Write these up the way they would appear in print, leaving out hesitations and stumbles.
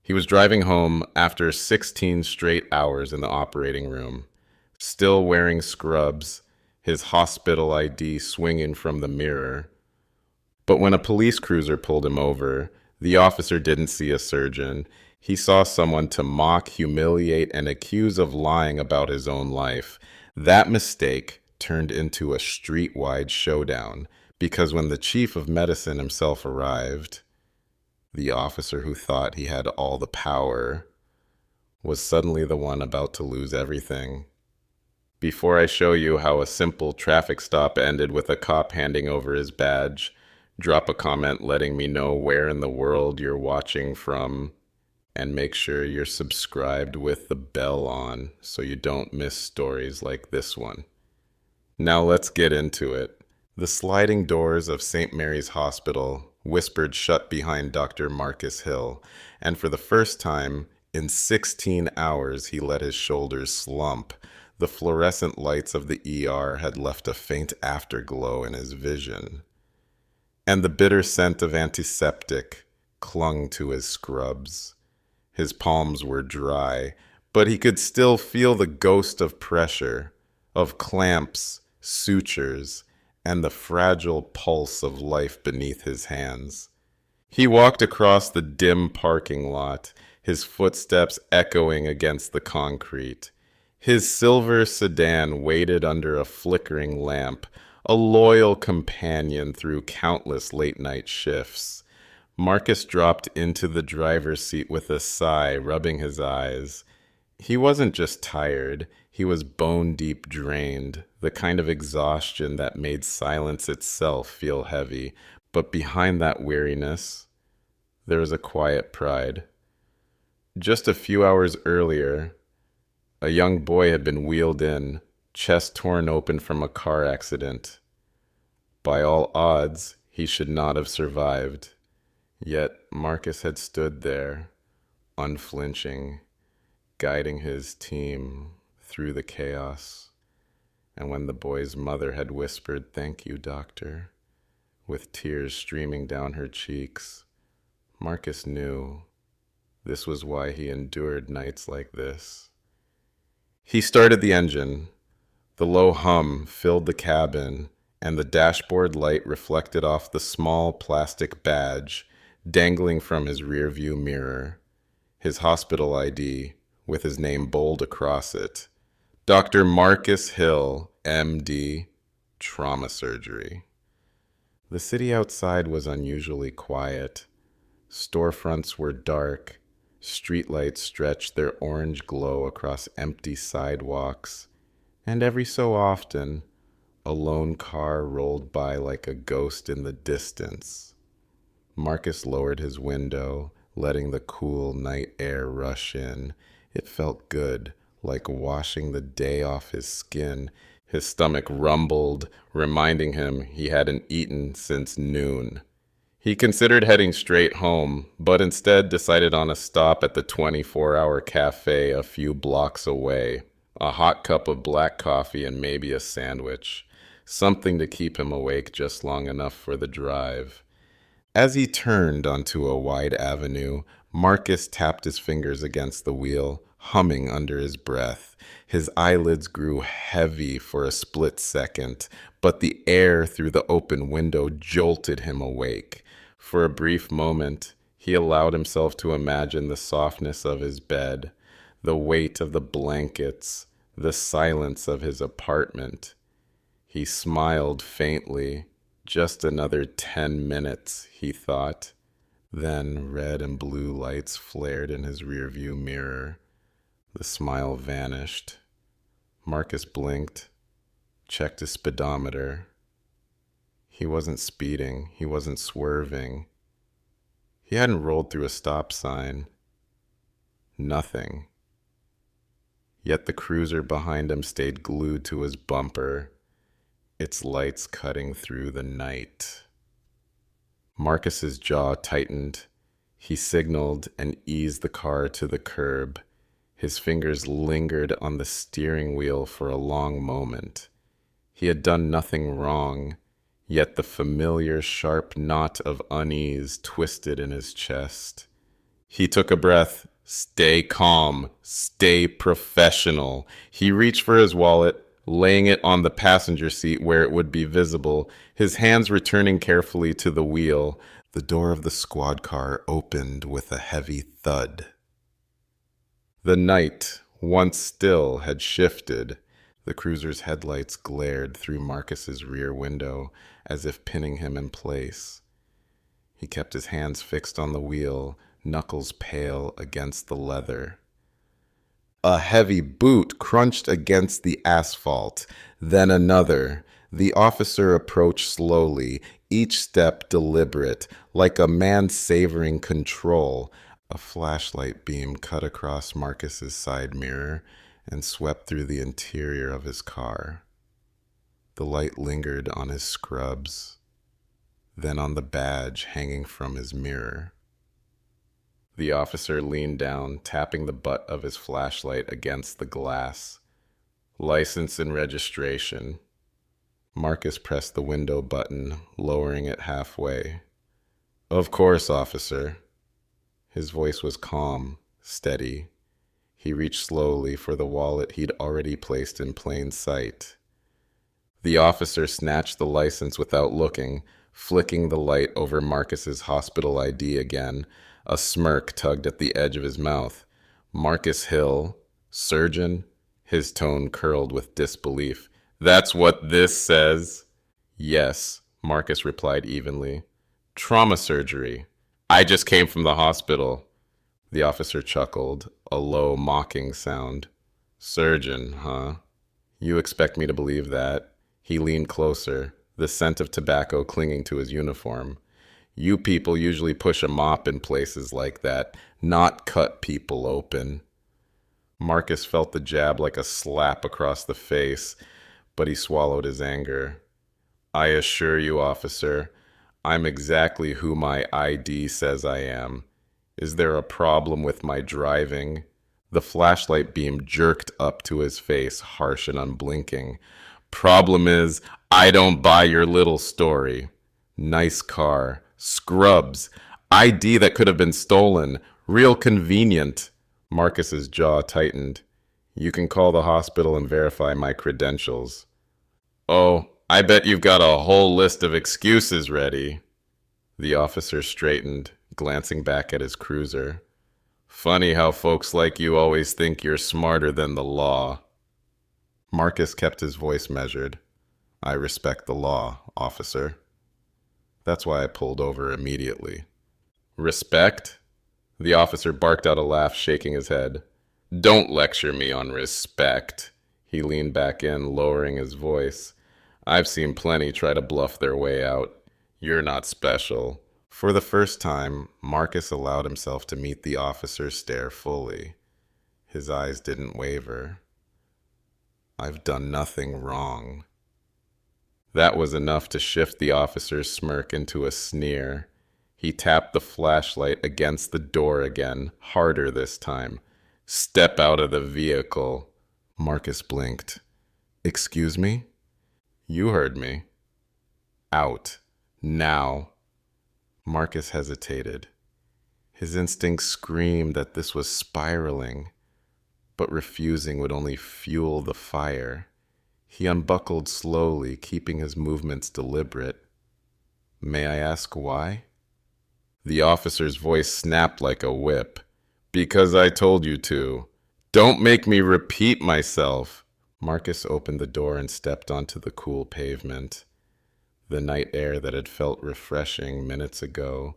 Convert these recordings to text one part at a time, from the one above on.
He was driving home after 16 straight hours in the operating room, still wearing scrubs, his hospital ID swinging from the mirror. But when a police cruiser pulled him over, the officer didn't see a surgeon. He saw someone to mock, humiliate, and accuse of lying about his own life. That mistake turned into a street-wide showdown because when the chief of medicine himself arrived, the officer who thought he had all the power was suddenly the one about to lose everything. Before I show you how a simple traffic stop ended with a cop handing over his badge, drop a comment letting me know where in the world you're watching from, and make sure you're subscribed with the bell on so you don't miss stories like this one. Now let's get into it. The sliding doors of St. Mary's Hospital whispered shut behind Dr. Marcus Hill, and for the first time in 16 hours he let his shoulders slump. The fluorescent lights of the ER had left a faint afterglow in his vision, and the bitter scent of antiseptic clung to his scrubs. His palms were dry, but he could still feel the ghost of pressure, of clamps, sutures, and the fragile pulse of life beneath his hands. He walked across the dim parking lot, his footsteps echoing against the concrete. His silver sedan waited under a flickering lamp, a loyal companion through countless late-night shifts. Marcus dropped into the driver's seat with a sigh, rubbing his eyes. He wasn't just tired, he was bone-deep drained, the kind of exhaustion that made silence itself feel heavy. But behind that weariness, there was a quiet pride. Just a few hours earlier, a young boy had been wheeled in, chest torn open from a car accident. By all odds, he should not have survived. Yet Marcus had stood there, unflinching, guiding his team through the chaos. And when the boy's mother had whispered, "Thank you, doctor," with tears streaming down her cheeks, Marcus knew this was why he endured nights like this. He started the engine. The low hum filled the cabin, and the dashboard light reflected off the small plastic badge dangling from his rearview mirror, his hospital ID with his name bold across it. Dr. Marcus Hill, MD, Trauma Surgery. The city outside was unusually quiet. Storefronts were dark. Streetlights stretched their orange glow across empty sidewalks, and every so often, a lone car rolled by like a ghost in the distance. Marcus lowered his window, letting the cool night air rush in. It felt good, like washing the day off his skin. His stomach rumbled, reminding him he hadn't eaten since noon. He considered heading straight home, but instead decided on a stop at the 24-hour cafe a few blocks away. A hot cup of black coffee and maybe a sandwich. Something to keep him awake just long enough for the drive. As he turned onto a wide avenue, Marcus tapped his fingers against the wheel, humming under his breath. His eyelids grew heavy for a split second, but the air through the open window jolted him awake. For a brief moment, he allowed himself to imagine the softness of his bed, the weight of the blankets, the silence of his apartment. He smiled faintly. Just another 10 minutes, he thought. Then red and blue lights flared in his rearview mirror. The smile vanished. Marcus blinked, checked his speedometer. He wasn't speeding. He wasn't swerving. He hadn't rolled through a stop sign. Nothing. Yet the cruiser behind him stayed glued to his bumper, its lights cutting through the night. Marcus's jaw tightened. He signaled and eased the car to the curb. His fingers lingered on the steering wheel for a long moment. He had done nothing wrong, yet the familiar sharp knot of unease twisted in his chest. He took a breath. Stay calm. Stay professional. He reached for his wallet, laying it on the passenger seat where it would be visible, his hands returning carefully to the wheel. The door of the squad car opened with a heavy thud. The night, once still, had shifted. The cruiser's headlights glared through Marcus's rear window as if pinning him in place. He kept his hands fixed on the wheel, knuckles pale against the leather. A heavy boot crunched against the asphalt, then another. The officer approached slowly, each step deliberate, like a man savoring control. A flashlight beam cut across Marcus's side mirror and swept through the interior of his car. The light lingered on his scrubs, then on the badge hanging from his mirror. The officer leaned down, tapping the butt of his flashlight against the glass. License and registration. Marcus pressed the window button, lowering it halfway. Of course, officer. His voice was calm, steady. He reached slowly for the wallet he'd already placed in plain sight. The officer snatched the license without looking, flicking the light over Marcus's hospital ID again. A smirk tugged at the edge of his mouth. Marcus Hill, surgeon? His tone curled with disbelief. That's what this says? Yes, Marcus replied evenly. Trauma surgery. I just came from the hospital. The officer chuckled, a low, mocking sound. Surgeon, huh? You expect me to believe that? He leaned closer, the scent of tobacco clinging to his uniform. You people usually push a mop in places like that, not cut people open. Marcus felt the jab like a slap across the face, but he swallowed his anger. I assure you, officer, I'm exactly who my ID says I am. Is there a problem with my driving? The flashlight beam jerked up to his face, harsh and unblinking. Problem is, I don't buy your little story. Nice car. Scrubs. ID that could have been stolen. Real convenient. Marcus's jaw tightened. You can call the hospital and verify my credentials. Oh, I bet you've got a whole list of excuses ready. The officer straightened, glancing back at his cruiser. Funny how folks like you always think you're smarter than the law. Marcus kept his voice measured. I respect the law, officer. That's why I pulled over immediately. Respect? The officer barked out a laugh, shaking his head. Don't lecture me on respect. He leaned back in, lowering his voice. I've seen plenty try to bluff their way out. You're not special. For the first time, Marcus allowed himself to meet the officer's stare fully. His eyes didn't waver. I've done nothing wrong. That was enough to shift the officer's smirk into a sneer. He tapped the flashlight against the door again, harder this time. Step out of the vehicle. Marcus blinked. Excuse me? You heard me. Out. Now. Marcus hesitated. His instincts screamed that this was spiraling, but refusing would only fuel the fire. He unbuckled slowly, keeping his movements deliberate. May I ask why? The officer's voice snapped like a whip. Because I told you to. Don't make me repeat myself. Marcus opened the door and stepped onto the cool pavement. The night air that had felt refreshing minutes ago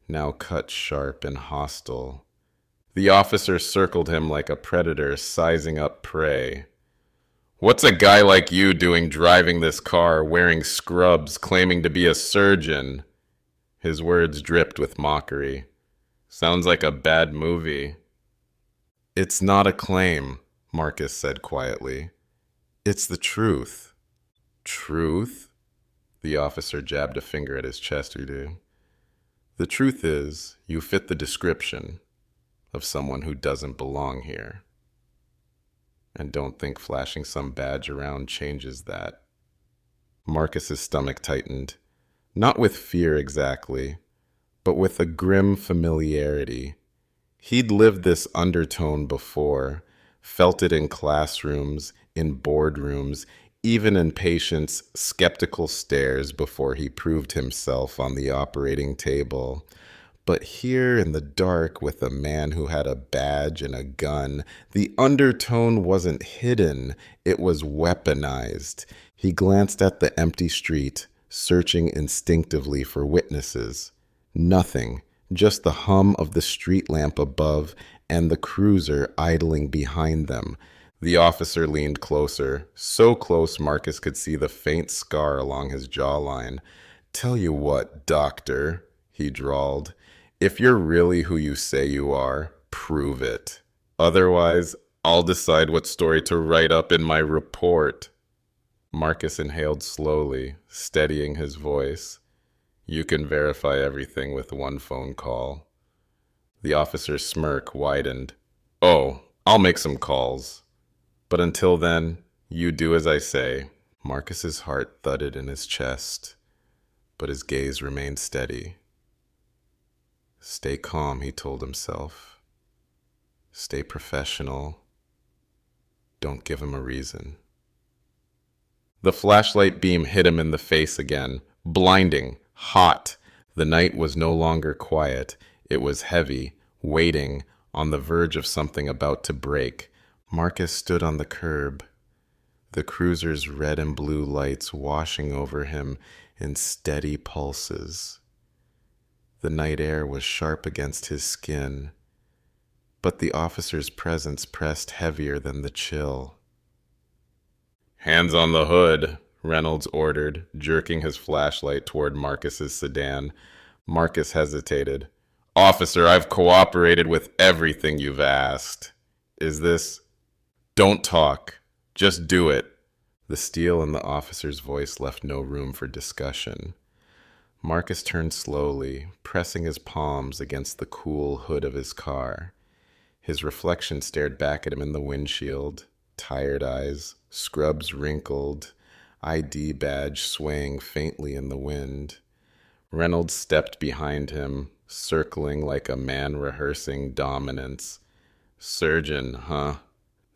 now cut sharp and hostile. The officer circled him like a predator sizing up prey. What's a guy like you doing driving this car, wearing scrubs, claiming to be a surgeon? His words dripped with mockery. Sounds like a bad movie. It's not a claim, Marcus said quietly. It's the truth. Truth? The officer jabbed a finger at his chest. The truth is, you fit the description of someone who doesn't belong here. And don't think flashing some badge around changes that. Marcus's stomach tightened, not with fear exactly, but with a grim familiarity. He'd lived this undertone before, felt it in classrooms, in boardrooms, even in patients' skeptical stares before he proved himself on the operating table. But here in the dark with a man who had a badge and a gun, the undertone wasn't hidden, it was weaponized. He glanced at the empty street, searching instinctively for witnesses. Nothing, just the hum of the street lamp above and the cruiser idling behind them. The officer leaned closer, so close Marcus could see the faint scar along his jawline. "Tell you what, doctor," he drawled. "If you're really who you say you are, prove it. Otherwise, I'll decide what story to write up in my report." Marcus inhaled slowly, steadying his voice. "You can verify everything with one phone call." The officer's smirk widened. "Oh, I'll make some calls. But until then, you do as I say." Marcus's heart thudded in his chest, but his gaze remained steady. "Stay calm," he told himself. "Stay professional. Don't give him a reason." The flashlight beam hit him in the face again, blinding, hot. The night was no longer quiet. It was heavy, waiting, on the verge of something about to break. Marcus stood on the curb, the cruiser's red and blue lights washing over him in steady pulses. The night air was sharp against his skin, but the officer's presence pressed heavier than the chill. "Hands on the hood," Reynolds ordered, jerking his flashlight toward Marcus's sedan. Marcus hesitated. "Officer, I've cooperated with everything you've asked. Is this—" "Don't talk. Just do it." The steel in the officer's voice left no room for discussion. Marcus turned slowly, pressing his palms against the cool hood of his car. His reflection stared back at him in the windshield, tired eyes, scrubs wrinkled, ID badge swaying faintly in the wind. Reynolds stepped behind him, circling like a man rehearsing dominance. "Surgeon, huh?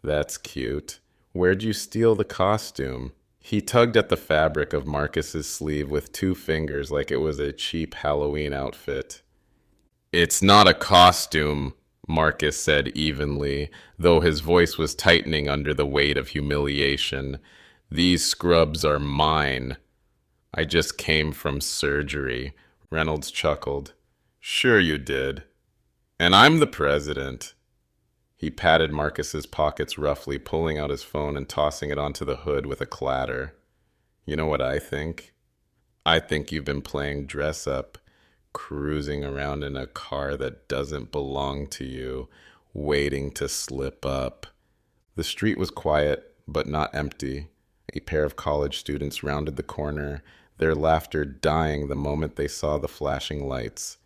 That's cute. Where'd you steal the costume?" He tugged at the fabric of Marcus's sleeve with 2 fingers like it was a cheap Halloween outfit. "It's not a costume," Marcus said evenly, though his voice was tightening under the weight of humiliation. "These scrubs are mine. I just came from surgery." Reynolds chuckled. "Sure you did. And I'm the president." He patted Marcus's pockets roughly, pulling out his phone and tossing it onto the hood with a clatter. "You know what I think? I think you've been playing dress up, cruising around in a car that doesn't belong to you, waiting to slip up." The street was quiet, but not empty. A pair of college students rounded the corner, their laughter dying the moment they saw the flashing lights.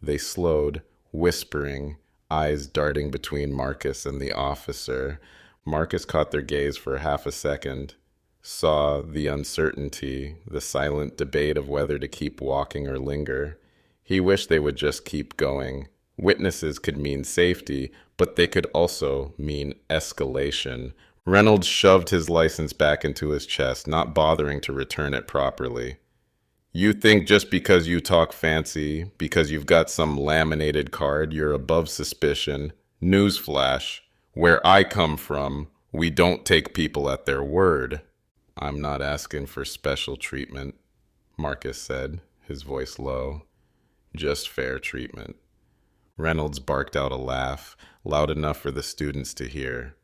They slowed, whispering, eyes darting between Marcus and the officer. Marcus caught their gaze for half a second, saw the uncertainty, the silent debate of whether to keep walking or linger. He wished they would just keep going. Witnesses could mean safety, but they could also mean escalation. Reynolds shoved his license back into his chest, not bothering to return it properly. "You think just because you talk fancy, because you've got some laminated card, you're above suspicion. Newsflash. Where I come from, we don't take people at their word." "I'm not asking for special treatment," Marcus said, his voice low. "Just fair treatment." Reynolds barked out a laugh, loud enough for the students to hear.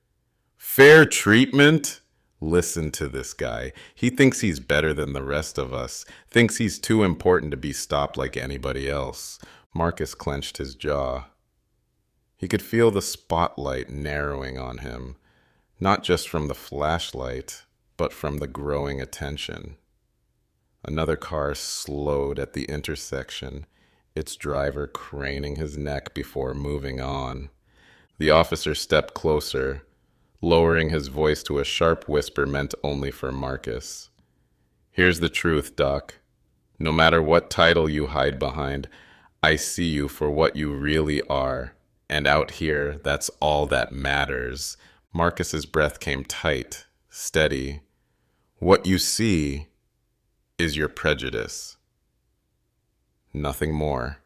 "Fair treatment? Listen to this guy. He thinks he's better than the rest of us, thinks he's too important to be stopped like anybody else." Marcus clenched his jaw. He could feel the spotlight narrowing on him, not just from the flashlight, but from the growing attention. Another car slowed at the intersection, its driver craning his neck before moving on. The officer stepped closer, lowering his voice to a sharp whisper meant only for Marcus. "Here's the truth, Doc. No matter what title you hide behind, I see you for what you really are. And out here, that's all that matters. Marcus's breath came tight, steady. What you see is your prejudice. Nothing more.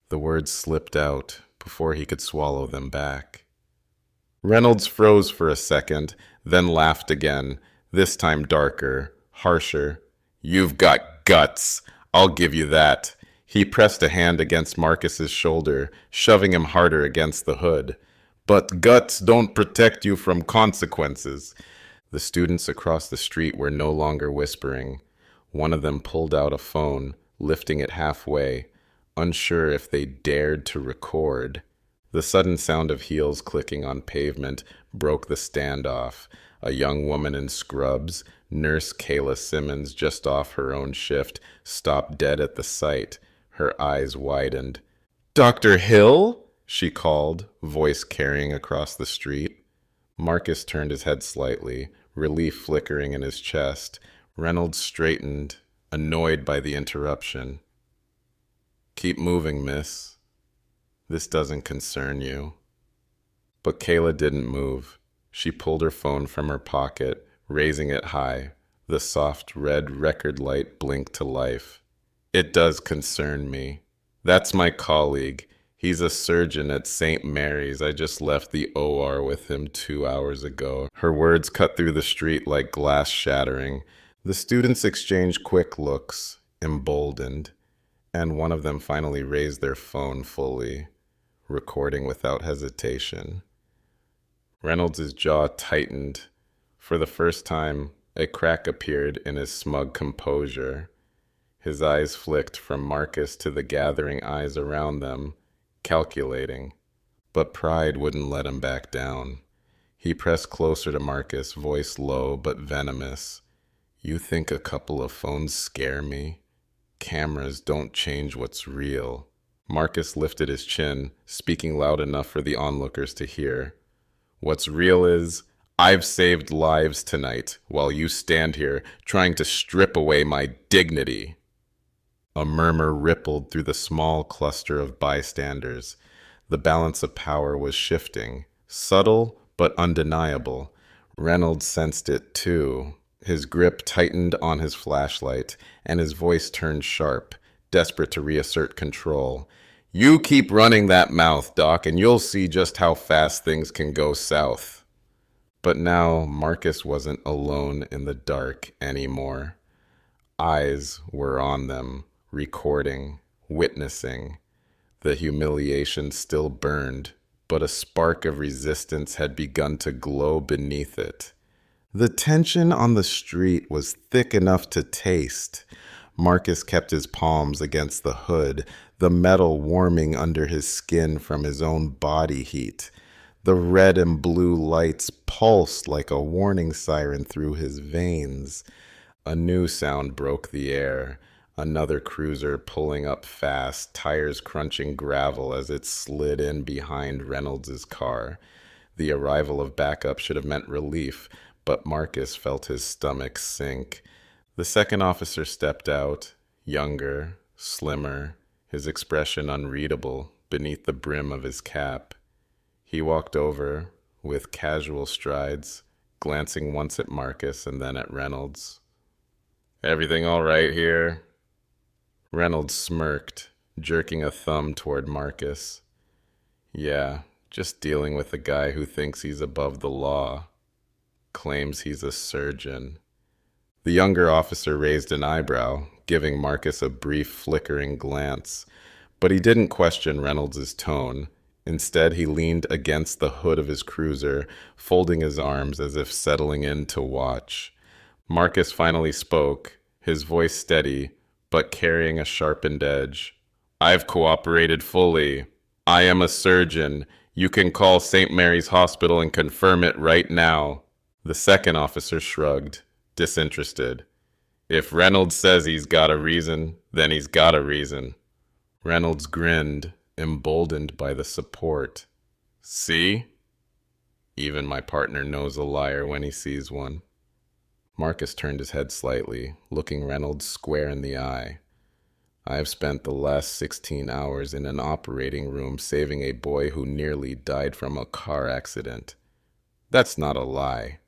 The words slipped out before he could swallow them back. Reynolds froze for a second, then laughed again, this time darker, harsher. You've got guts. I'll give you that. He pressed a hand against Marcus's shoulder, shoving him harder against the hood. But guts don't protect you from consequences. The students across the street were no longer whispering. One of them pulled out a phone, lifting it halfway, unsure if they dared to record. The sudden sound of heels clicking on pavement broke the standoff. A young woman in scrubs, Nurse Kayla Simmons, just off her own shift, stopped dead at the sight. Her eyes widened. "Dr. Hill?" she called, voice carrying across the street. Marcus turned his head slightly, relief flickering in his chest. Reynolds straightened, annoyed by the interruption. "Keep moving, miss. This doesn't concern you." But Kayla didn't move. She pulled her phone from her pocket, raising it high. The soft red record light blinked to life. "It does concern me. That's my colleague. He's a surgeon at St. Mary's. I just left the OR with him 2 hours ago." Her words cut through the street like glass shattering. The students exchanged quick looks, emboldened, and one of them finally raised their phone fully, recording without hesitation. Reynolds' jaw tightened. For the first time, a crack appeared in his smug composure. His eyes flicked from Marcus to the gathering eyes around them, calculating. But pride wouldn't let him back down. He pressed closer to Marcus, voice low but venomous. "You think a couple of phones scare me? Cameras don't change what's real." Marcus lifted his chin, speaking loud enough for the onlookers to hear. "What's real is, I've saved lives tonight while you stand here trying to strip away my dignity." A murmur rippled through the small cluster of bystanders. The balance of power was shifting, subtle but undeniable. Reynolds sensed it too. His grip tightened on his flashlight, and his voice turned sharp, desperate to reassert control. "You keep running that mouth, Doc, and you'll see just how fast things can go south." But now Marcus wasn't alone in the dark anymore. Eyes were on them, recording, witnessing. The humiliation still burned, but a spark of resistance had begun to glow beneath it. The tension on the street was thick enough to taste. Marcus kept his palms against the hood, the metal warming under his skin from his own body heat. The red and blue lights pulsed like a warning siren through his veins. A new sound broke the air. Another cruiser pulling up fast, tires crunching gravel as it slid in behind Reynolds' car. The arrival of backup should have meant relief, but Marcus felt his stomach sink. The second officer stepped out, younger, slimmer, his expression unreadable beneath the brim of his cap. He walked over, with casual strides, glancing once at Marcus and then at Reynolds. "Everything all right here?" Reynolds smirked, jerking a thumb toward Marcus. "Yeah, just dealing with a guy who thinks he's above the law. Claims he's a surgeon." The younger officer raised an eyebrow, giving Marcus a brief flickering glance. But he didn't question Reynolds' tone. Instead, he leaned against the hood of his cruiser, folding his arms as if settling in to watch. Marcus finally spoke, his voice steady, but carrying a sharpened edge. "I've cooperated fully. I am a surgeon. You can call St. Mary's Hospital and confirm it right now." The second officer shrugged, disinterested. "If Reynolds says he's got a reason, then he's got a reason." Reynolds grinned, emboldened by the support. "See? Even my partner knows a liar when he sees one." Marcus turned his head slightly, looking Reynolds square in the eye. I've spent the last 16 hours in an operating room saving a boy who nearly died from a car accident. That's not a lie.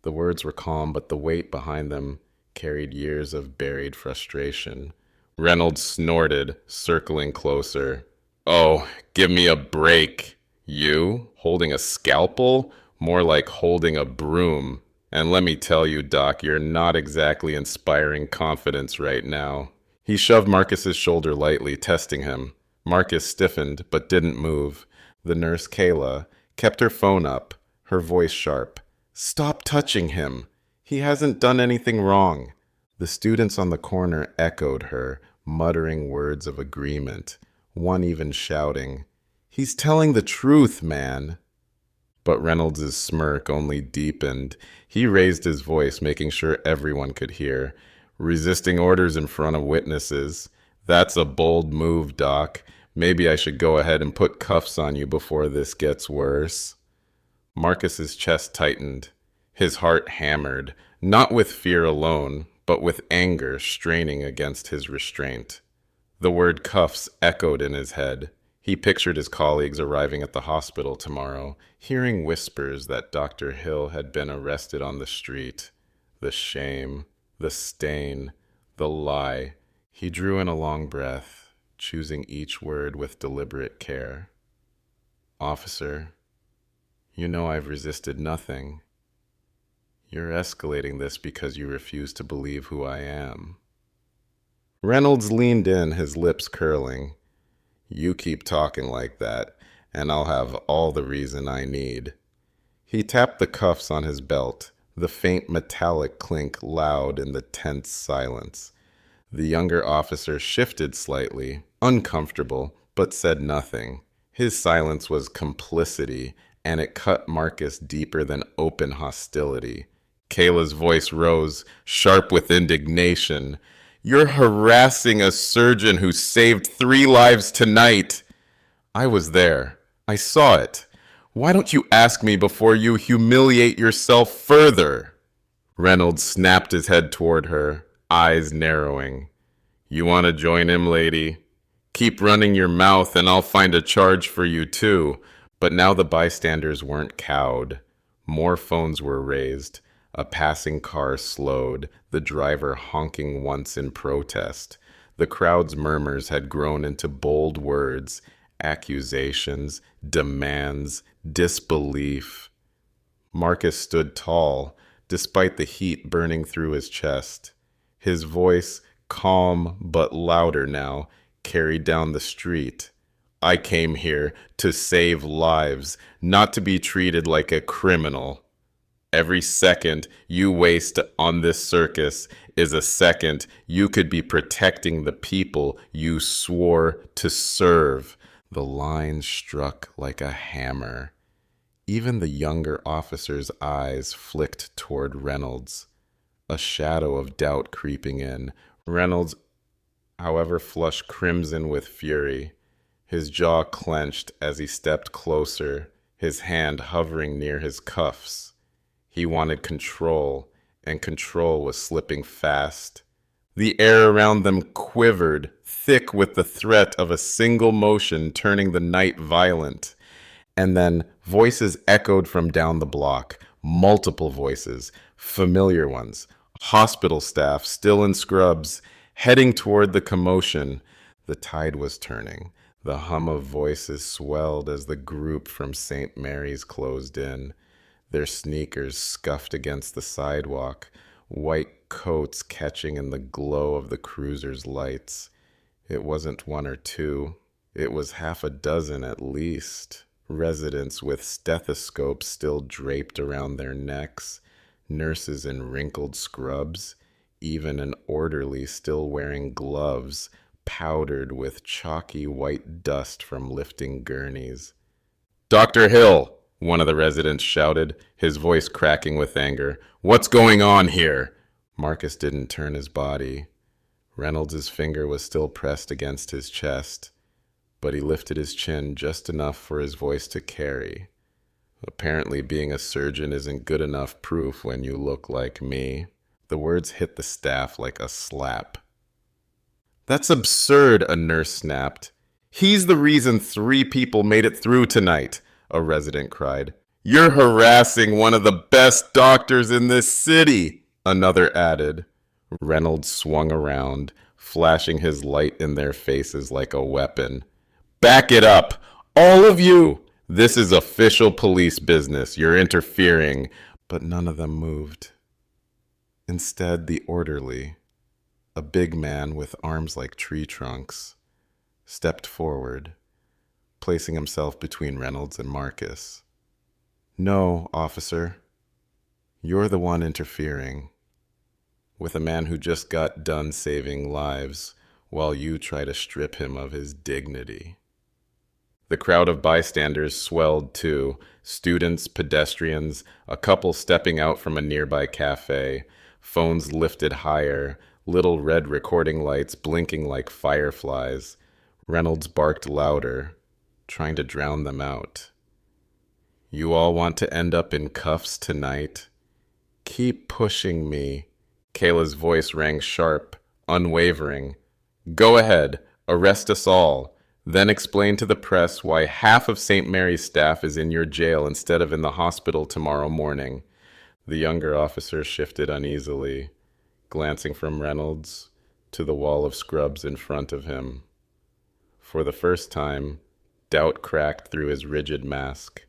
The words were calm, but the weight behind them carried years of buried frustration. Reynolds snorted, circling closer. Oh, give me a break. You? Holding a scalpel? More like holding a broom. And let me tell you, Doc, you're not exactly inspiring confidence right now. He shoved Marcus's shoulder lightly, testing him. Marcus stiffened, but didn't move. The nurse, Kayla, kept her phone up, her voice sharp. Stop touching him. He hasn't done anything wrong. The students on the corner echoed her, muttering words of agreement, one even shouting, He's telling the truth, man. But Reynolds' smirk only deepened. He raised his voice, making sure everyone could hear. Resisting orders in front of witnesses. That's a bold move, Doc. Maybe I should go ahead and put cuffs on you before this gets worse. Marcus's chest tightened. His heart hammered, not with fear alone, but with anger straining against his restraint. The word cuffs echoed in his head. He pictured his colleagues arriving at the hospital tomorrow, hearing whispers that Dr. Hill had been arrested on the street. The shame, the stain, the lie. He drew in a long breath, choosing each word with deliberate care. Officer, you know I've resisted nothing. You're escalating this because you refuse to believe who I am. Reynolds leaned in, his lips curling. You keep talking like that, and I'll have all the reason I need. He tapped the cuffs on his belt, the faint metallic clink loud in the tense silence. The younger officer shifted slightly, uncomfortable, but said nothing. His silence was complicity, and it cut Marcus deeper than open hostility. Kayla's voice rose, sharp with indignation. You're harassing a surgeon who saved 3 lives tonight. I was there. I saw it. Why don't you ask me before you humiliate yourself further? Reynolds snapped his head toward her, eyes narrowing. You want to join him, lady? Keep running your mouth and I'll find a charge for you too. But now the bystanders weren't cowed. More phones were raised. A passing car slowed, the driver honking once in protest. The crowd's murmurs had grown into bold words, accusations, demands, disbelief. Marcus stood tall, despite the heat burning through his chest. His voice, calm but louder now, carried down the street. I came here to save lives, not to be treated like a criminal. Every second you waste on this circus is a second you could be protecting the people you swore to serve. The line struck like a hammer. Even the younger officer's eyes flicked toward Reynolds, a shadow of doubt creeping in. Reynolds, however, flushed crimson with fury. His jaw clenched as he stepped closer, his hand hovering near his cuffs. He wanted control, and control was slipping fast. The air around them quivered, thick with the threat of a single motion turning the night violent. And then voices echoed from down the block, multiple voices, familiar ones, hospital staff still in scrubs, heading toward the commotion. The tide was turning. The hum of voices swelled as the group from St. Mary's closed in. Their sneakers scuffed against the sidewalk, white coats catching in the glow of the cruiser's lights. It wasn't 1 or 2. It was 6 at least. Residents with stethoscopes still draped around their necks, nurses in wrinkled scrubs, even an orderly still wearing gloves, powdered with chalky white dust from lifting gurneys. Dr. Hill! One of the residents shouted, his voice cracking with anger. What's going on here? Marcus didn't turn his body. Reynolds' finger was still pressed against his chest, but he lifted his chin just enough for his voice to carry. Apparently being a surgeon isn't good enough proof when you look like me. The words hit the staff like a slap. That's absurd, a nurse snapped. He's the reason 3 people made it through tonight, a resident cried. You're harassing one of the best doctors in this city, another added. Reynolds swung around, flashing his light in their faces like a weapon. Back it up! All of you! This is official police business. You're interfering. But none of them moved. Instead, the orderly, a big man with arms like tree trunks, stepped forward, placing himself between Reynolds and Marcus. No, officer. You're the one interfering with a man who just got done saving lives while you try to strip him of his dignity. The crowd of bystanders swelled too, students, pedestrians, a couple stepping out from a nearby cafe, phones lifted higher, little red recording lights blinking like fireflies. Reynolds barked louder, trying to drown them out. You all want to end up in cuffs tonight? Keep pushing me. Kayla's voice rang sharp, unwavering. Go ahead, arrest us all. Then explain to the press why half of St. Mary's staff is in your jail instead of in the hospital tomorrow morning. The younger officer shifted uneasily, glancing from Reynolds to the wall of scrubs in front of him. For the first time, doubt cracked through his rigid mask.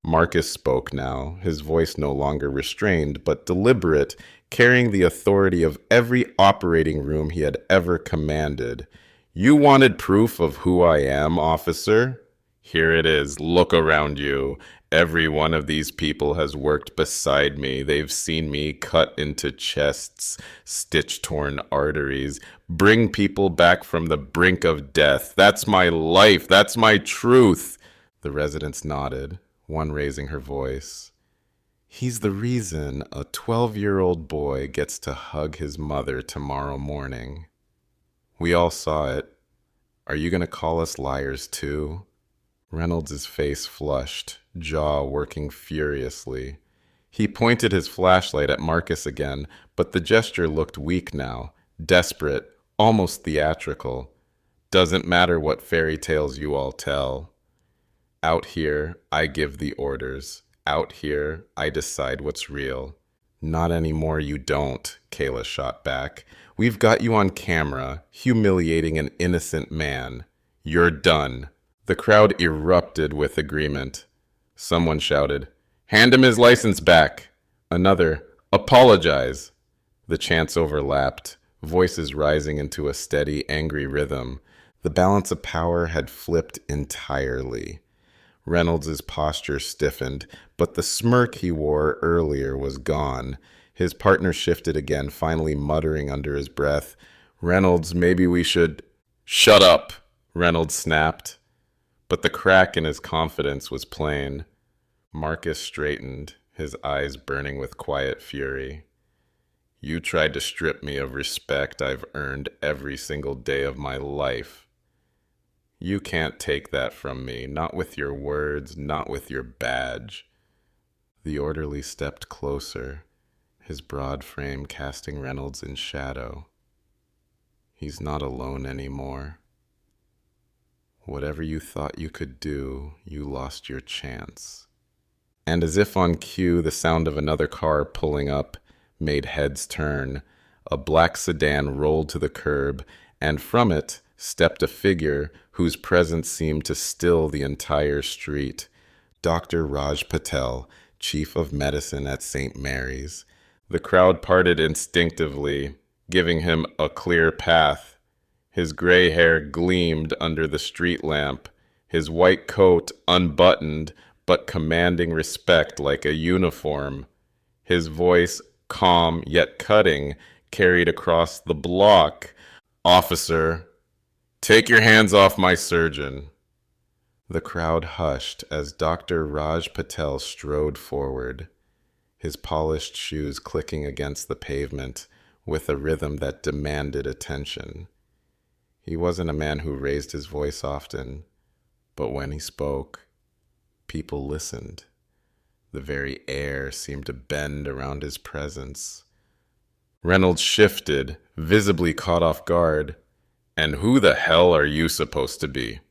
Marcus spoke now, his voice no longer restrained, but deliberate, carrying the authority of every operating room he had ever commanded. You wanted proof of who I am, officer? Here it is. Look around you. Every one of these people has worked beside me. They've seen me cut into chests, stitch-torn arteries, bring people back from the brink of death. That's my life. That's my truth. The residents nodded, one raising her voice. He's the reason a 12-year-old boy gets to hug his mother tomorrow morning. We all saw it. Are you going to call us liars too? Reynolds' face flushed, jaw working furiously. He pointed his flashlight at Marcus again, but the gesture looked weak now, desperate, almost theatrical. Doesn't matter what fairy tales you all tell. Out here, I give the orders. Out here, I decide what's real. Not anymore, you don't, Kayla shot back. We've got you on camera, humiliating an innocent man. You're done. The crowd erupted with agreement. Someone shouted, Hand him his license back. Another, Apologize. The chants overlapped, voices rising into a steady, angry rhythm. The balance of power had flipped entirely. Reynolds' posture stiffened, but the smirk he wore earlier was gone. His partner shifted again, finally muttering under his breath, Reynolds, maybe we should... Shut up, Reynolds snapped. But the crack in his confidence was plain. Marcus straightened, his eyes burning with quiet fury. You tried to strip me of respect I've earned every single day of my life. You can't take that from me, not with your words, not with your badge. The orderly stepped closer, his broad frame casting Reynolds in shadow. He's not alone anymore. Whatever you thought you could do, you lost your chance. And as if on cue, the sound of another car pulling up made heads turn. A black sedan rolled to the curb, and from it stepped a figure whose presence seemed to still the entire street. Dr. Raj Patel, chief of medicine at St. Mary's. The crowd parted instinctively, giving him a clear path. His gray hair gleamed under the street lamp, his white coat unbuttoned but commanding respect like a uniform. His voice, calm yet cutting, carried across the block. Officer, take your hands off my surgeon. The crowd hushed as Dr. Raj Patel strode forward, his polished shoes clicking against the pavement with a rhythm that demanded attention. He wasn't a man who raised his voice often, but when he spoke, people listened. The very air seemed to bend around his presence. Reynolds shifted, visibly caught off guard, And who the hell are you supposed to be?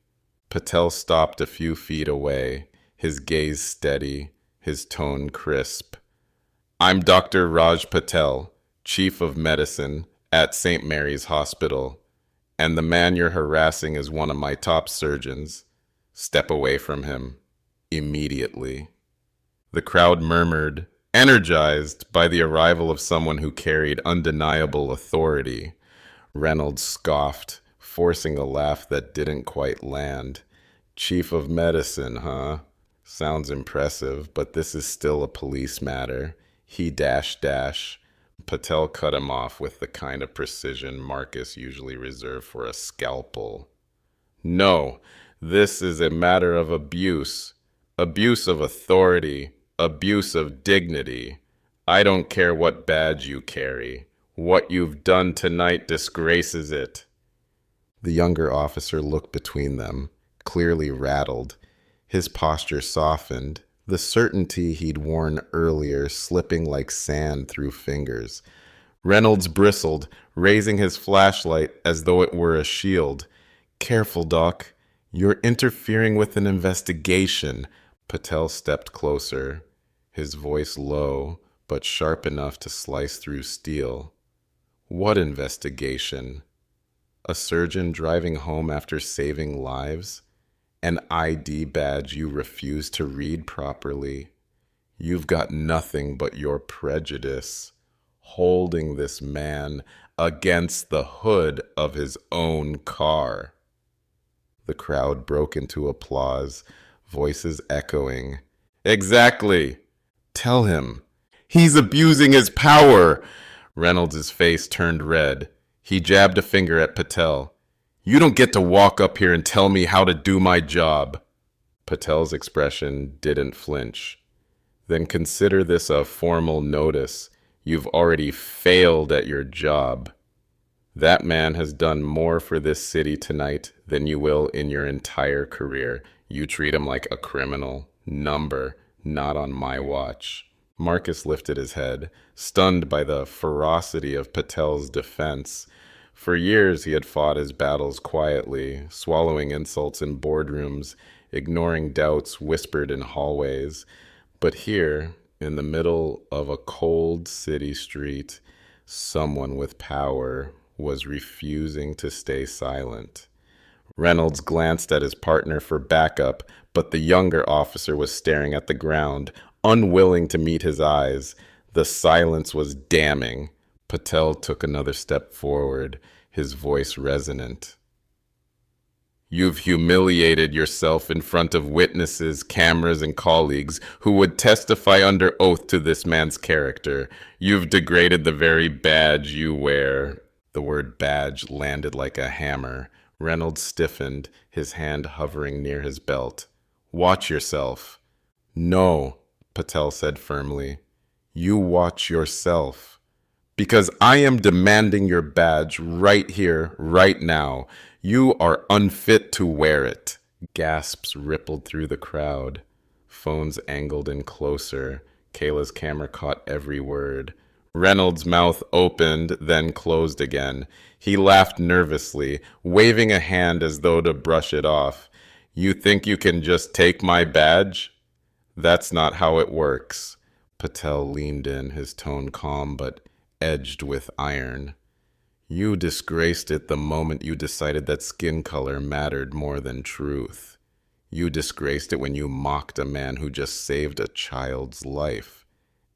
Patel stopped a few feet away, his gaze steady, his tone crisp. I'm Dr. Raj Patel, Chief of Medicine at St. Mary's Hospital, and the man you're harassing is one of my top surgeons. Step away from him. Immediately. The crowd murmured, energized by the arrival of someone who carried undeniable authority. Reynolds scoffed, forcing a laugh that didn't quite land. Chief of Medicine, huh? Sounds impressive, but this is still a police matter. He dash dash. Patel cut him off with the kind of precision Marcus usually reserved for a scalpel. No, this is a matter of abuse. Abuse of authority. Abuse of dignity. I don't care what badge you carry. What you've done tonight disgraces it. The younger officer looked between them, clearly rattled. His posture softened, the certainty he'd worn earlier slipping like sand through fingers. Reynolds bristled, raising his flashlight as though it were a shield. Careful, Doc. You're interfering with an investigation. Patel stepped closer, his voice low, but sharp enough to slice through steel. What investigation? A surgeon driving home after saving lives? An ID badge you refuse to read properly? You've got nothing but your prejudice, holding this man against the hood of his own car. The crowd broke into applause, voices echoing. Exactly. Tell him. He's abusing his power. Reynolds' face turned red. He jabbed a finger at Patel. You don't get to walk up here and tell me how to do my job. Patel's expression didn't flinch. Then consider this a formal notice. You've already failed at your job. That man has done more for this city tonight than you will in your entire career. You treat him like a criminal. Number, not on my watch. Marcus lifted his head, stunned by the ferocity of Patel's defense. For years he had fought his battles quietly, swallowing insults in boardrooms, ignoring doubts whispered in hallways. But here, in the middle of a cold city street, someone with power was refusing to stay silent. Reynolds glanced at his partner for backup, but the younger officer was staring at the ground, unwilling to meet his eyes. The silence was damning. Patel took another step forward, his voice resonant. You've humiliated yourself in front of witnesses, cameras, and colleagues who would testify under oath to this man's character. You've degraded the very badge you wear. The word badge landed like a hammer. Reynolds stiffened, his hand hovering near his belt. Watch yourself. No, Patel said firmly. You watch yourself. Because I am demanding your badge right here, right now. You are unfit to wear it. Gasps rippled through the crowd. Phones angled in closer. Kayla's camera caught every word. Reynolds' mouth opened, then closed again. He laughed nervously, waving a hand as though to brush it off. You think you can just take my badge? That's not how it works. Patel leaned in, his tone calm but edged with iron. You disgraced it the moment you decided that skin color mattered more than truth. You disgraced it when you mocked a man who just saved a child's life.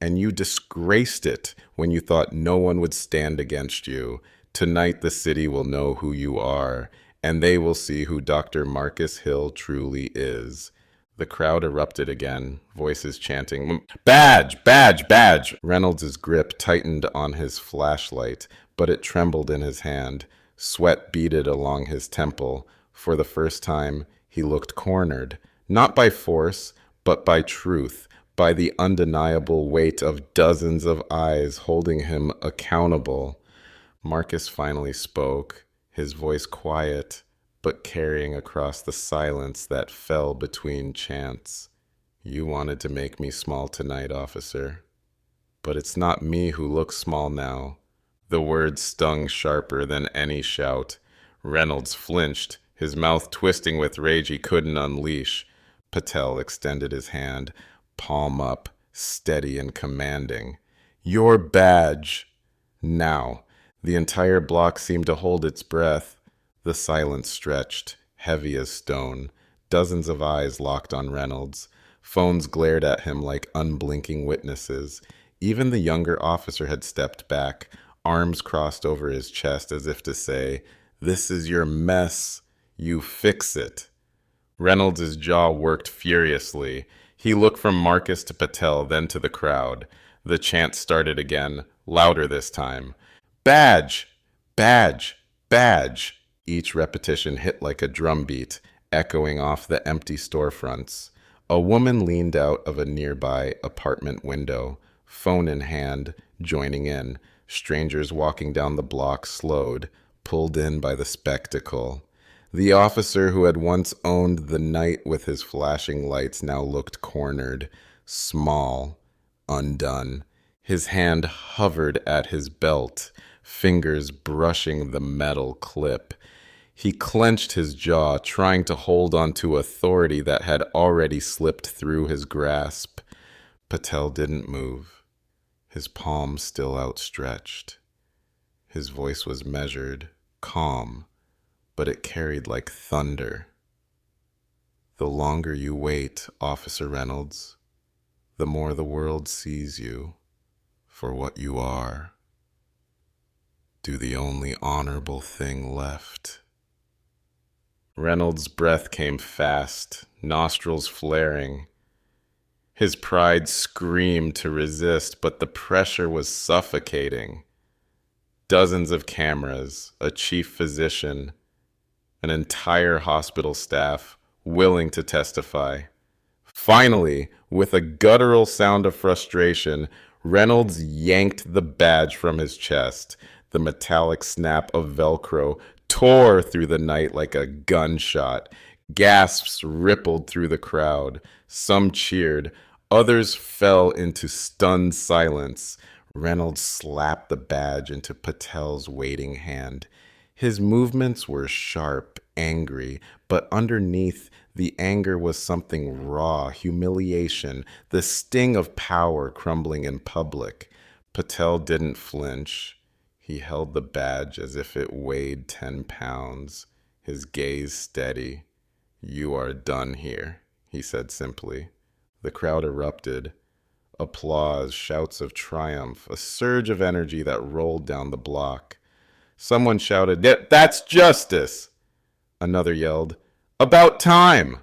And you disgraced it when you thought no one would stand against you. Tonight the city will know who you are, and they will see who Dr. Marcus Hill truly is. The crowd erupted again, voices chanting, Badge! Badge! Badge! Reynolds' grip tightened on his flashlight, but it trembled in his hand. Sweat beaded along his temple. For the first time, he looked cornered, not by force, but by truth, by the undeniable weight of dozens of eyes holding him accountable. Marcus finally spoke, his voice quiet, but carrying across the silence that fell between chants. You wanted to make me small tonight, officer. But it's not me who looks small now. The words stung sharper than any shout. Reynolds flinched, his mouth twisting with rage he couldn't unleash. Patel extended his hand, palm up, steady and commanding. Your badge! Now, the entire block seemed to hold its breath. The silence stretched, heavy as stone. Dozens of eyes locked on Reynolds. Phones glared at him like unblinking witnesses. Even the younger officer had stepped back, arms crossed over his chest as if to say, "This is your mess. You fix it." Reynolds' jaw worked furiously. He looked from Marcus to Patel, then to the crowd. The chant started again, louder this time. Badge! Badge! Badge! Each repetition hit like a drumbeat, echoing off the empty storefronts. A woman leaned out of a nearby apartment window, phone in hand, joining in. Strangers walking down the block slowed, pulled in by the spectacle. The officer who had once owned the night with his flashing lights now looked cornered, small, undone. His hand hovered at his belt, fingers brushing the metal clip. He clenched his jaw, trying to hold on to authority that had already slipped through his grasp. Patel didn't move, his palm still outstretched. His voice was measured, calm, but it carried like thunder. The longer you wait, Officer Reynolds, the more the world sees you for what you are. Do the only honorable thing left. Reynolds' breath came fast, nostrils flaring. His pride screamed to resist, but the pressure was suffocating. Dozens of cameras, a chief physician, an entire hospital staff willing to testify. Finally, with a guttural sound of frustration, Reynolds yanked the badge from his chest. The metallic snap of Velcro tore through the night like a gunshot. Gasps rippled through the crowd. Some cheered. Others fell into stunned silence. Reynolds slapped the badge into Patel's waiting hand. His movements were sharp, angry, but underneath the anger was something raw, humiliation, the sting of power crumbling in public. Patel didn't flinch. He held the badge as if it weighed 10 pounds, his gaze steady. "You are done here," he said simply. The crowd erupted. Applause, shouts of triumph, a surge of energy that rolled down the block. Someone shouted, "That's justice!" Another yelled, "About time!"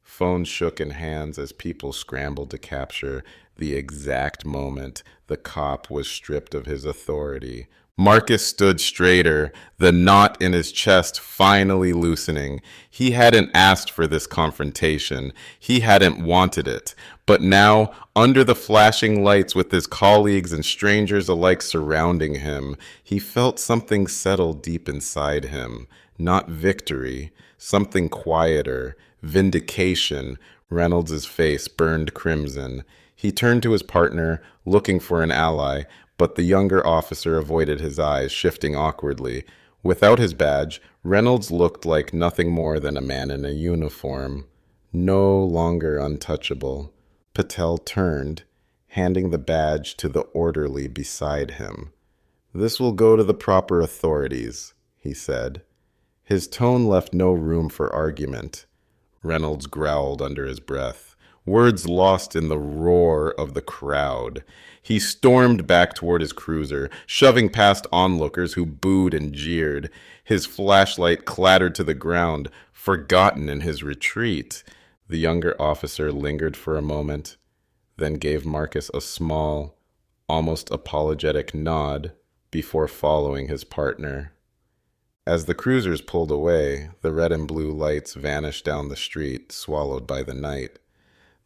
Phones shook in hands as people scrambled to capture the exact moment the cop was stripped of his authority. Marcus stood straighter, the knot in his chest finally loosening. He hadn't asked for this confrontation. He hadn't wanted it. But now, under the flashing lights with his colleagues and strangers alike surrounding him, he felt something settle deep inside him. Not victory, something quieter, vindication. Reynolds' face burned crimson. He turned to his partner, looking for an ally, but the younger officer avoided his eyes, shifting awkwardly. Without his badge, Reynolds looked like nothing more than a man in a uniform, no longer untouchable. Patel turned, handing the badge to the orderly beside him. "This will go to the proper authorities," he said. His tone left no room for argument. Reynolds growled under his breath, words lost in the roar of the crowd. He stormed back toward his cruiser, shoving past onlookers who booed and jeered. His flashlight clattered to the ground, forgotten in his retreat. The younger officer lingered for a moment, then gave Marcus a small, almost apologetic nod before following his partner. As the cruisers pulled away, the red and blue lights vanished down the street, swallowed by the night.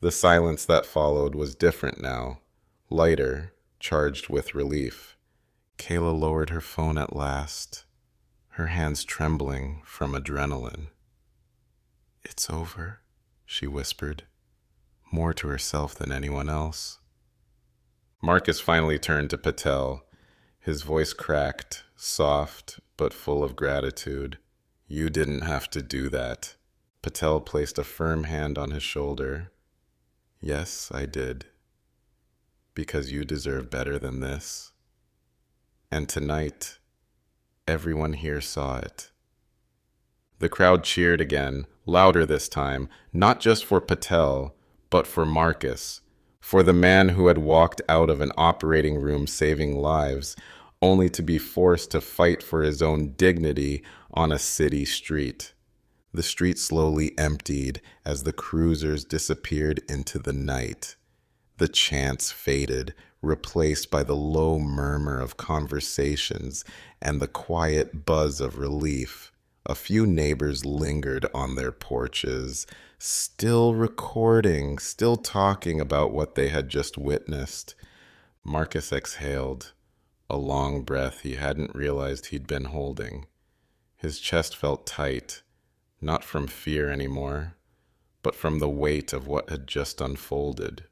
The silence that followed was different now, lighter, charged with relief. Kayla lowered her phone at last, her hands trembling from adrenaline. "It's over," she whispered, more to herself than anyone else. Marcus finally turned to Patel, his voice cracked, soft but full of gratitude. You didn't have to do that. Patel placed a firm hand on his shoulder. Yes, I did. Because you deserve better than this. And tonight, everyone here saw it. The crowd cheered again, louder this time, not just for Patel, but for Marcus, for the man who had walked out of an operating room saving lives, only to be forced to fight for his own dignity on a city street. The street slowly emptied as the cruisers disappeared into the night. The chants faded, replaced by the low murmur of conversations and the quiet buzz of relief. A few neighbors lingered on their porches, still recording, still talking about what they had just witnessed. Marcus exhaled, a long breath he hadn't realized he'd been holding. His chest felt tight, not from fear anymore, but from the weight of what had just unfolded.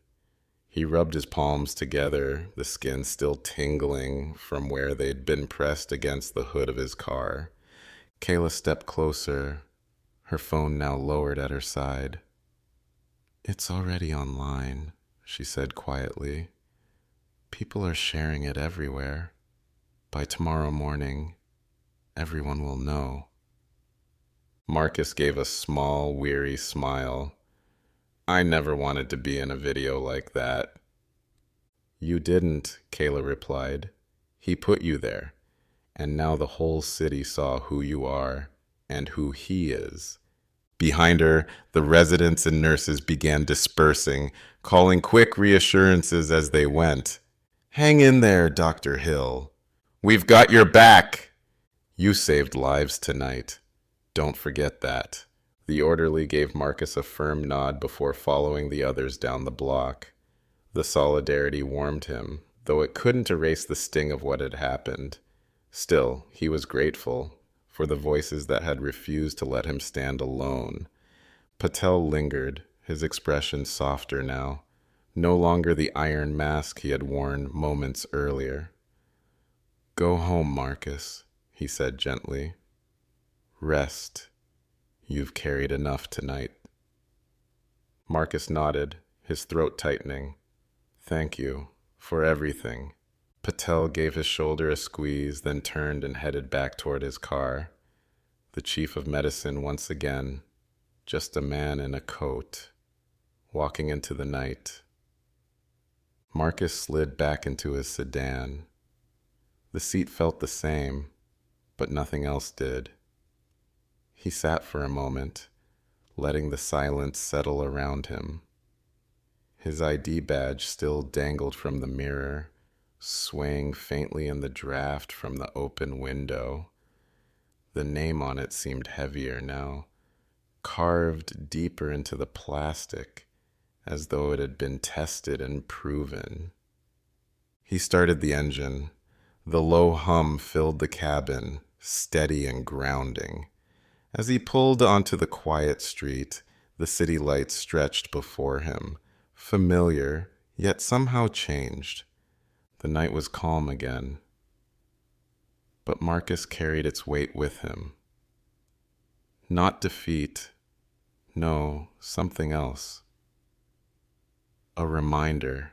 He rubbed his palms together, the skin still tingling from where they'd been pressed against the hood of his car. Kayla stepped closer, her phone now lowered at her side. It's already online, she said quietly. People are sharing it everywhere. By tomorrow morning, everyone will know. Marcus gave a small, weary smile. I never wanted to be in a video like that. You didn't, Kayla replied. He put you there. And now the whole city saw who you are and who he is. Behind her, the residents and nurses began dispersing, calling quick reassurances as they went. Hang in there, Dr. Hill. We've got your back. You saved lives tonight. Don't forget that. The orderly gave Marcus a firm nod before following the others down the block. The solidarity warmed him, though it couldn't erase the sting of what had happened. Still, he was grateful for the voices that had refused to let him stand alone. Patel lingered, his expression softer now, no longer the iron mask he had worn moments earlier. Go home, Marcus, he said gently. Rest. You've carried enough tonight. Marcus nodded, his throat tightening. Thank you for everything. Patel gave his shoulder a squeeze, then turned and headed back toward his car. The chief of medicine once again, just a man in a coat, walking into the night. Marcus slid back into his sedan. The seat felt the same, but nothing else did. He sat for a moment, letting the silence settle around him. His ID badge still dangled from the mirror, swaying faintly in the draft from the open window. The name on it seemed heavier now, carved deeper into the plastic, as though it had been tested and proven. He started the engine. The low hum filled the cabin, steady and grounding. As he pulled onto the quiet street, the city lights stretched before him, familiar, yet somehow changed. The night was calm again. But Marcus carried its weight with him. Not defeat. No, something else. A reminder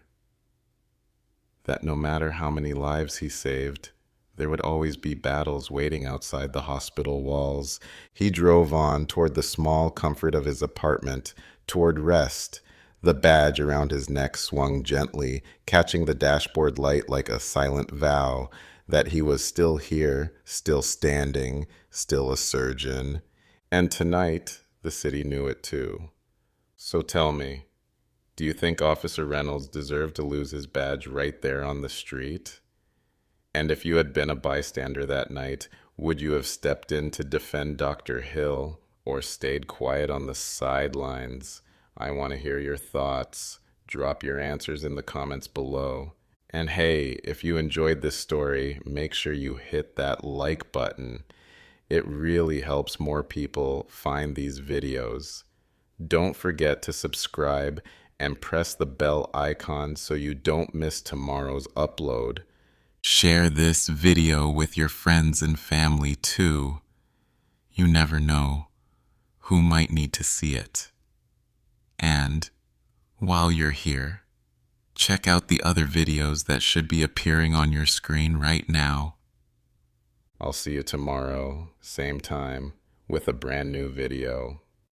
that no matter how many lives he saved, there would always be battles waiting outside the hospital walls. He drove on toward the small comfort of his apartment, toward rest. The badge around his neck swung gently, catching the dashboard light like a silent vow that he was still here, still standing, still a surgeon. And tonight, the city knew it too. So tell me, do you think Officer Reynolds deserved to lose his badge right there on the street? And if you had been a bystander that night, would you have stepped in to defend Dr. Hill or stayed quiet on the sidelines? I want to hear your thoughts. Drop your answers in the comments below. And hey, if you enjoyed this story, make sure you hit that like button. It really helps more people find these videos. Don't forget to subscribe and press the bell icon so you don't miss tomorrow's upload. Share this video with your friends and family too. You never know who might need to see it. And while you're here, check out the other videos that should be appearing on your screen right now. I'll see you tomorrow, same time, with a brand new video.